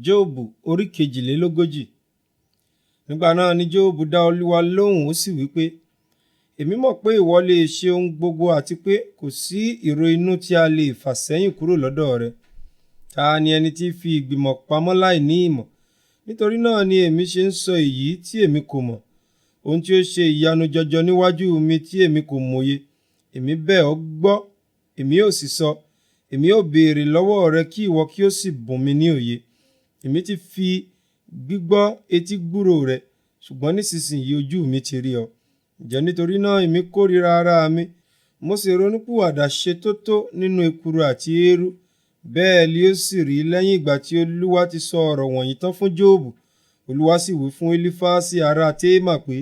Jobu orí kejìlélógójì. Nígbà náà ni Jobu dá Olúwa lóhùn, ó sì wí pé, èmi mọ̀ pé ìwọ lè ṣe ohun gbogbo àti pé kò sí ìró inú tí a lè fà sẹ́yìn kúrò lọ́dọ̀ rẹ. Ta ni ẹni tí fi ìgbìmọ̀ pamọ́ láì ní ìmọ̀? Nítorí náà ni èmi ṣe ń sọ èyí tí èmi kò mọ̀, ohun tí ó ṣe ìyanu jọjọ níwájú mi tí èmi kò mòye. Èmi bẹ̀ ọ́ gbọ́, èmi ó sì sọ, èmi ó béèrè lọ́wọ́ rẹ kí ìwọ kí ó sì bùn mi ní òye. Èmi ti fi gbígbọ́ etí gbúrò rẹ, ṣùgbọ́n nísinsìnyí ojú mi ti rí ọ. Ǹjẹ́ nítorí náà èmi kórìíra ara mi, mo sì ronúpìwàdà ṣètótó nínú ekuru àti eérú. Bẹ́ẹ̀ li ó sì rí lẹ́yìn ìgbà tí Olúwa ti sọ ọ̀rọ̀ wọ̀nyí tán fún Jobu. Olúwa sì wí fún Elifasi ará Témà pé,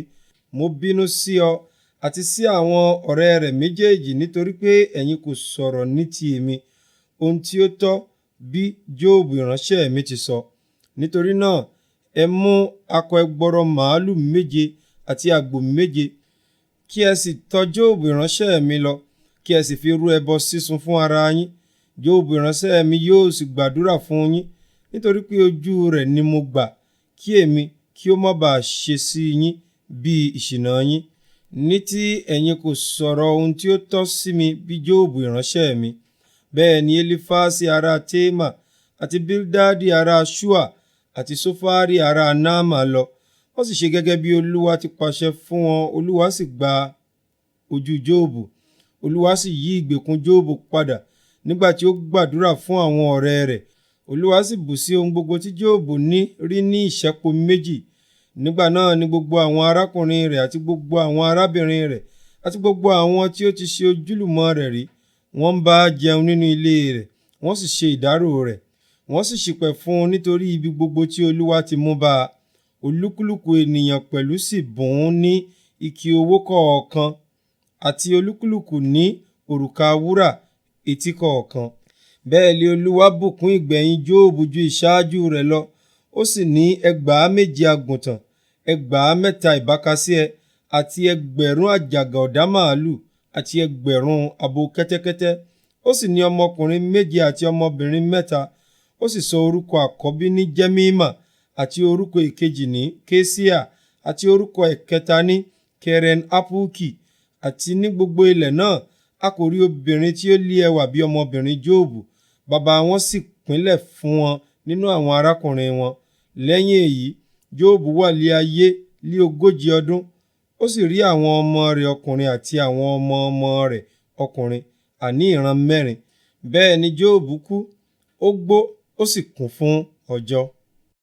mo bínú sí ọ àti sí àwọn ọ̀rẹ́ rẹ̀ méjèèjì nítorí pé ẹ̀yin kò sọ̀rọ̀ ní ti èmi, ohun tí ó tọ́ bí Jobu ìránṣẹ́ mi ti sọ. Nítorí náà ẹ mú akọ ẹgbọrọ màálù méje àti àgbò méje, kí ẹ sì tọ̀ Jobu ìránṣẹ́ mi lọ, kí ẹ sì fi rú ẹbọ sísun fún ara yín. Jobu ìránṣẹ́ mi yóò sì gbàdúrà fún yín, nítorí pé ojú rẹ̀ ni mo gbà, kí èmi kí ó má bàa ṣe sí yín bí ìṣìnà yín. Ní tí ẹ̀yin kò sọ̀rọ̀ ohun tí ó tọ́ sí mi bí Jobu ìránṣẹ́ mi. Bẹ́ẹ̀ ni Elifasi ará Témà àti Bildadi ará Ṣua àti Sofari ará Naama lọ. Wọ́n sì ṣe gẹ́gẹ́ bí Olúwa ti pàṣẹ fún wọn. Olúwa sì gba ojú Jobu. Olúwa sì yí ìgbèkùn Jobu padà nígbà tí ó gbàdúrà fún àwọn ọ̀rẹ́ rẹ̀. Olúwa sì bù sí ohun gbogbo tí Jobu ní rí ní ìṣẹ́po méjì. Nígbà náà ni gbogbo àwọn arákùnrin rẹ̀ àti gbogbo àwọn arábìnrin rẹ̀ àti gbogbo àwọn tí ó ti ṣe ojúlùmọ̀ rẹ̀ rí, wọ́n ń bá jẹun nínú ilé rẹ̀, wọ́n sì ṣe ìdárò rẹ̀. Wọ́n sì ṣìpẹ̀ fún un nítorí ibi gbogbo tí Olúwa ti mú bá a. Olúkúlùkù ènìyàn pẹ̀lú sì bùn ún ní ike owó kọ̀ọ̀kan, àti olúkúlùkù ní òrùka wúrà etí kọ̀ọ̀kan. Bẹ́ẹ̀ li Olúwa bùkún ìgbẹ̀yìn Jobu ju ìṣáájú rẹ̀ lọ. Ó sì ní 7,000 àgùntàn, 7,000 ìbákasíẹ, àti 1,000 àjàgà ọ̀dá màálù, àti 1,000 abo kẹ́tẹ́kẹ́tẹ́. Ó sì ní ọmọkùnrin 7 àti ọmọbìnrin 3. Ó sì sọ orúkọ àkọ́bí ní Jemima, àti orúkọ ìkejì ní Kesia, àti orúkọ ẹ̀kẹta ní Keren Apuki. Àti ní gbogbo ilẹ̀ náà a kò rí obìnrin tí ó lé ẹwà bí ọmọbìnrin Jobu. Bàbá wọn sì pínlẹ̀ fún wọn nínú àwọn arákùnrin wọn. Lẹ́yìn èyí, Jobu wà lé ayé lé 40 ọdún. Ó sì rí àwọn ọmọ rẹ̀ ọkùnrin àti àwọn ọmọ ọmọ rẹ̀ ọkùnrin, àní ìran 4. Bẹ́ẹ̀ ni Jobu kú, ó gbó, ó sì kún fún ọjọ́.